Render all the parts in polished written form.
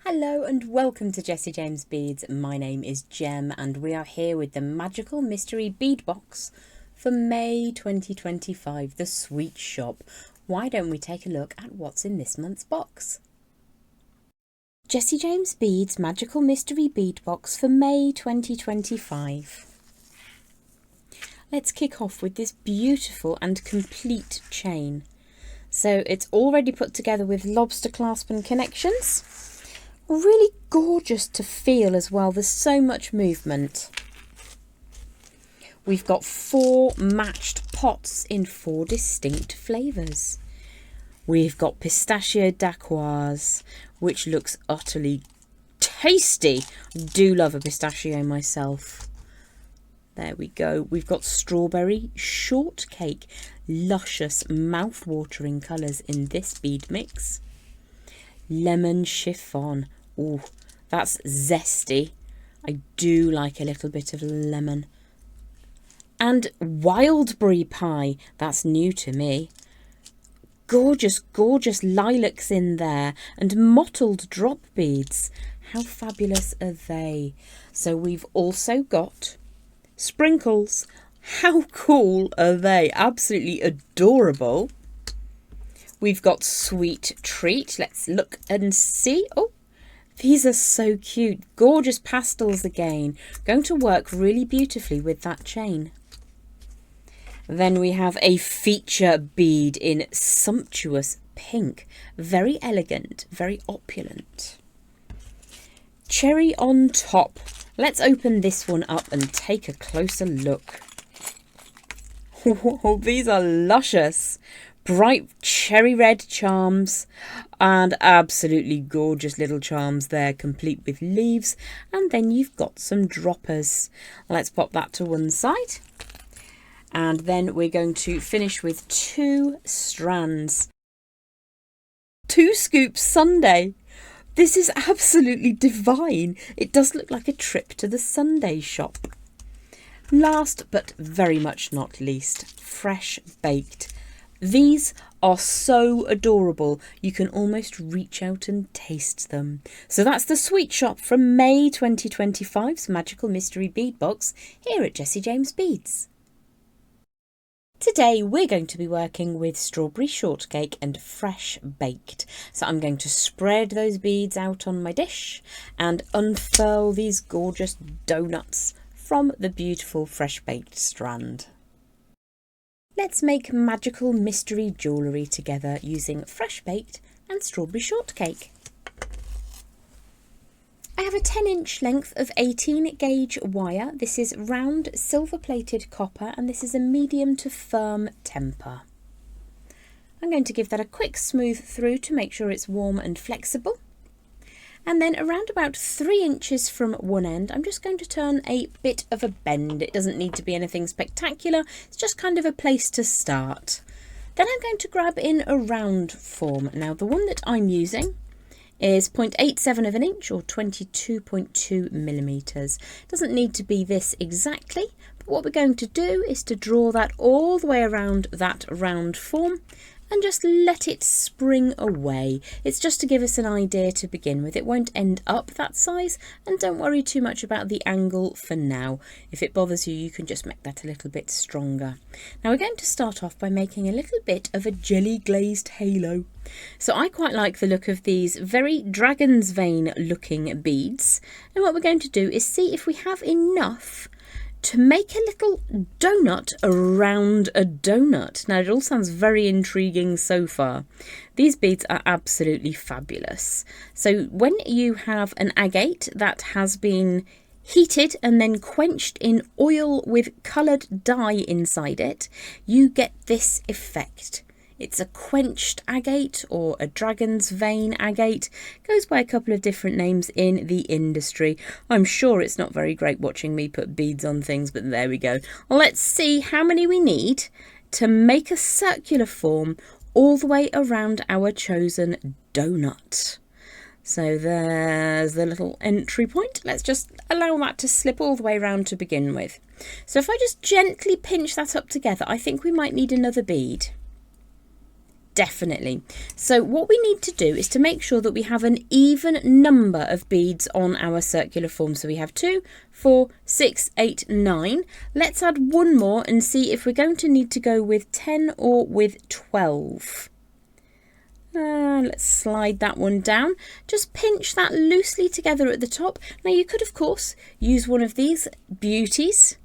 Hello and welcome to Jessie James Beads. My name is Jem and we are here with the Magical Mystery Bead Box for May 2025, the Sweet Shop. Why don't we take a look at what's in this month's box? Jessie James Beads Magical Mystery Bead Box for May 2025. Let's kick off with this beautiful and complete chain. So it's already put together with lobster clasp and connections. Really gorgeous to feel as well. There's so much movement. We've got 4 matched pots in 4 distinct flavours. We've got pistachio dacquoise, which looks utterly tasty. I do love a pistachio myself. There we go. We've got strawberry shortcake, luscious mouth-watering colours in this bead mix. Lemon chiffon. Oh, that's zesty. I do like a little bit of lemon. And wildberry pie. That's new to me. Gorgeous, gorgeous lilacs in there and mottled drop beads. How fabulous are they? So we've also got sprinkles. How cool are they? Absolutely adorable. We've got sweet treat. Let's look and see. Oh, these are so cute. Gorgeous pastels again. Going to work really beautifully with that chain. Then we have a feature bead in sumptuous pink. Very elegant, very opulent. Cherry on top. Let's open this one up and take a closer look. Oh, these are luscious. Bright cherry red charms and absolutely gorgeous little charms there, complete with leaves. And then you've got some droppers. Let's pop that to one side. And then we're going to finish with 2 strands. 2 scoops Sunday. This is absolutely divine. It does look like a trip to the Sunday shop. Last but very much not least, fresh baked. These are so adorable, you can almost reach out and taste them. So that's the Sweet Shop from May 2025's Magical Mystery Bead Box here at Jessie James Beads. Today we're going to be working with strawberry shortcake and fresh baked. So I'm going to spread those beads out on my dish and unfurl these gorgeous donuts from the beautiful fresh baked strand. Let's make magical mystery jewellery together using fresh baked and strawberry shortcake. I have a 10-inch length of 18 gauge wire. This is round silver plated copper and this is a medium to firm temper. I'm going to give that a quick smooth through to make sure it's warm and flexible. And then around about 3 inches from one end, I'm just going to turn a bit of a bend. It doesn't need to be anything spectacular. It's just kind of a place to start. Then I'm going to grab in a round form. Now the one that I'm using is 0.87 of an inch or 22.2 millimeters. Doesn't need to be this exactly, but what we're going to do is to draw that all the way around that round form and just let it spring away. It's just to give us an idea to begin with. It won't end up that size, and don't worry too much about the angle for now. If it bothers you, you can just make that a little bit stronger. Now we're going to start off by making a little bit of a jelly glazed halo. So I quite like the look of these very dragon's vein looking beads. And what we're going to do is see if we have enough to make a little donut around a donut. Now it all sounds very intriguing so far. These beads are absolutely fabulous. So when you have an agate that has been heated and then quenched in oil with coloured dye inside it, you get this effect. It's a quenched agate or a dragon's vein agate. Goes by a couple of different names in the industry. I'm sure it's not very great watching me put beads on things, but there we go. Well, let's see how many we need to make a circular form all the way around our chosen donut. So there's the little entry point. Let's just allow that to slip all the way around to begin with. So if I just gently pinch that up together, I think we might need another bead. Definitely. So what we need to do is to make sure that we have an even number of beads on our circular form. So we have 2, 4, 6, 8, 9. Let's add one more and see if we're going to need to go with 10 or with 12. Let's slide that one down. Just pinch that loosely together at the top. Now you could of course use one of these beauties.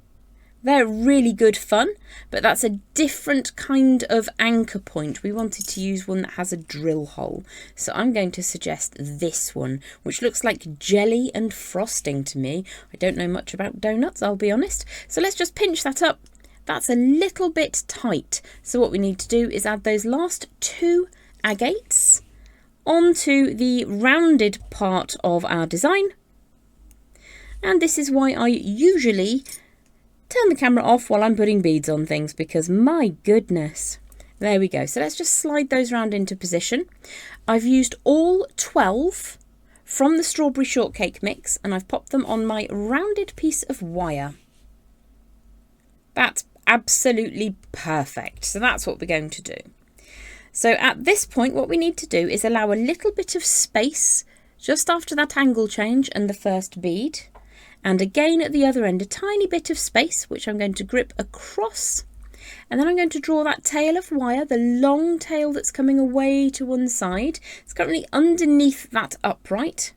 They're really good fun, but that's a different kind of anchor point. We wanted to use one that has a drill hole. So I'm going to suggest this one, which looks like jelly and frosting to me. I don't know much about donuts, I'll be honest. So let's just pinch that up. That's a little bit tight. So what we need to do is add those last 2 agates onto the rounded part of our design. And this is why I usually turn the camera off while I'm putting beads on things, because my goodness. There we go. So let's just slide those round into position. I've used all 12 from the strawberry shortcake mix and I've popped them on my rounded piece of wire. That's absolutely perfect. So that's what we're going to do. So at this point, what we need to do is allow a little bit of space just after that angle change and the first bead. And again at the other end, a tiny bit of space, which I'm going to grip across. And then I'm going to draw that tail of wire, the long tail that's coming away to one side. It's currently underneath that upright.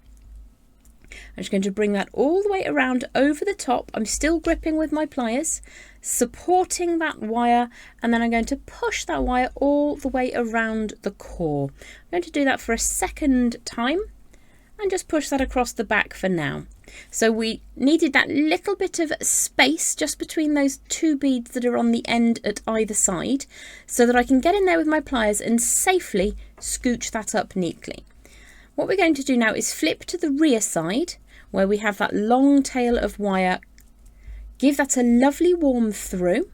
I'm just going to bring that all the way around over the top. I'm still gripping with my pliers, supporting that wire, and then I'm going to push that wire all the way around the core. I'm going to do that for a second time and just push that across the back for now. So we needed that little bit of space just between those 2 beads that are on the end at either side, so that I can get in there with my pliers and safely scooch that up neatly. What we're going to do now is flip to the rear side where we have that long tail of wire. Give that a lovely warm through.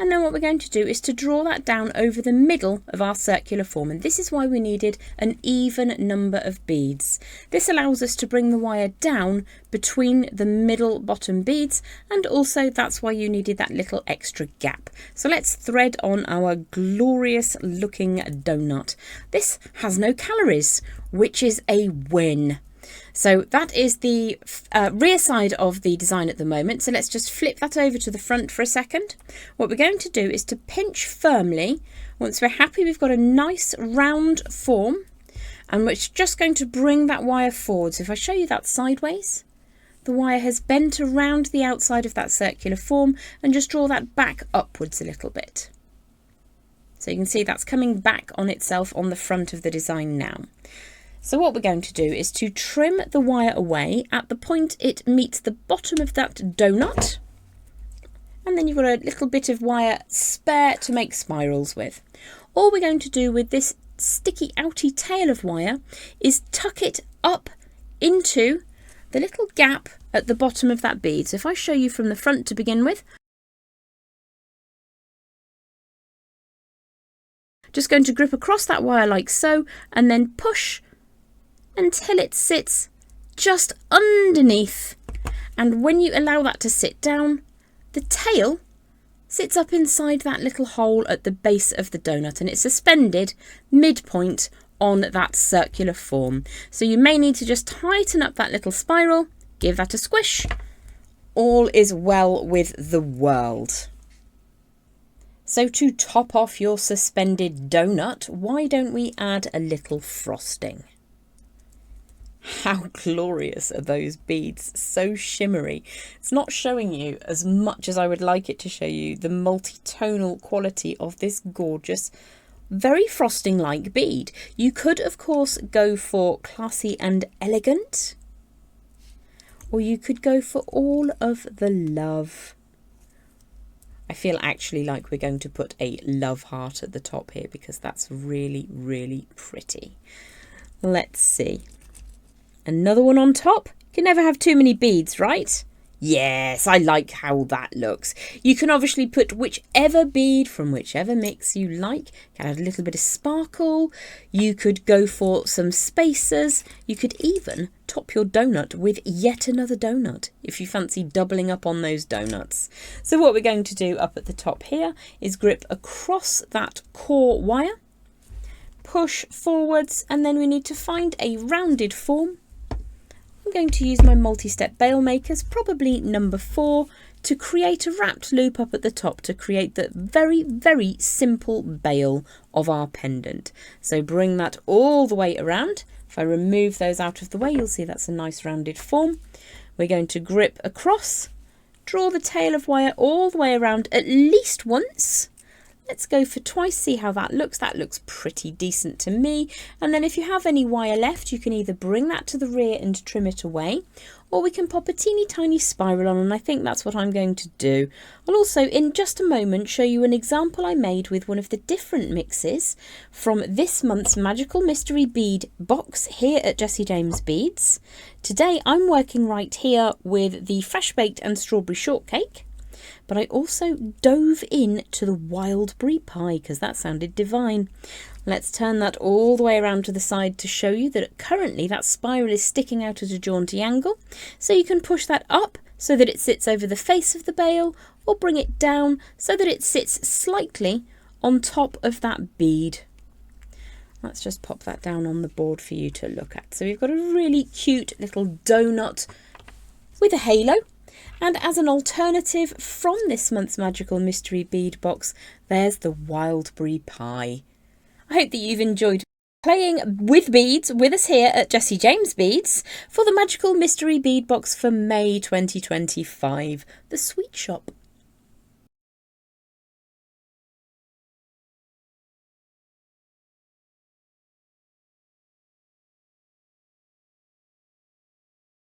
And then what we're going to do is to draw that down over the middle of our circular form. And this is why we needed an even number of beads. This allows us to bring the wire down between the middle bottom beads. And also that's why you needed that little extra gap. So let's thread on our glorious looking donut. This has no calories, which is a win. So that is the rear side of the design at the moment. So let's just flip that over to the front for a second. What we're going to do is to pinch firmly. Once we're happy we've got a nice round form, and we're just going to bring that wire forward. So if I show you that sideways, the wire has bent around the outside of that circular form, and just draw that back upwards a little bit. So you can see that's coming back on itself on the front of the design now. So what we're going to do is to trim the wire away at the point it meets the bottom of that donut. And then you've got a little bit of wire spare to make spirals with. All we're going to do with this sticky outy tail of wire is tuck it up into the little gap at the bottom of that bead. So if I show you from the front to begin with, just going to grip across that wire like so, and then push until it sits just underneath. And when you allow that to sit down, the tail sits up inside that little hole at the base of the donut, and it's suspended midpoint on that circular form. So you may need to just tighten up that little spiral, give that a squish. All is well with the world. So to top off your suspended donut, why don't we add a little frosting? How glorious are those beads, so shimmery. It's not showing you as much as I would like it to show you the multi-tonal quality of this gorgeous, very frosting-like bead. You could, of course, go for classy and elegant, or you could go for all of the love. I feel actually like we're going to put a love heart at the top here because that's really, really pretty. Let's see. Another one on top. You can never have too many beads, right? Yes, I like how that looks. You can obviously put whichever bead from whichever mix you like. You can add a little bit of sparkle. You could go for some spacers. You could even top your donut with yet another donut if you fancy doubling up on those donuts. So what we're going to do up at the top here is grip across that core wire. push forwards, and then we need to find a rounded form. I'm going to use my multi-step bail makers, probably number 4, to create a wrapped loop up at the top to create the very, very simple bail of our pendant. So bring that all the way around. If I remove those out of the way, you'll see that's a nice rounded form. We're going to grip across, draw the tail of wire all the way around at least once. Let's go for twice, see how that looks. That looks pretty decent to me. And then if you have any wire left, you can either bring that to the rear and trim it away, or we can pop a teeny tiny spiral on, and I think that's what I'm going to do. I'll also, in just a moment, show you an example I made with one of the different mixes from this month's Magical Mystery Bead Box here at Jessie James Beads. Today I'm working right here with the Fresh Baked and Strawberry Shortcake. But I also dove in to the wild brie pie because that sounded divine. Let's turn that all the way around to the side to show you that currently that spiral is sticking out at a jaunty angle. So you can push that up so that it sits over the face of the bail, or bring it down so that it sits slightly on top of that bead. Let's just pop that down on the board for you to look at. So we've got a really cute little donut with a halo. And as an alternative from this month's Magical Mystery Bead Box, there's the wild brie pie. I hope that you've enjoyed playing with beads with us here at Jessie James Beads for the Magical Mystery Bead Box for May 2025, the Sweet Shop.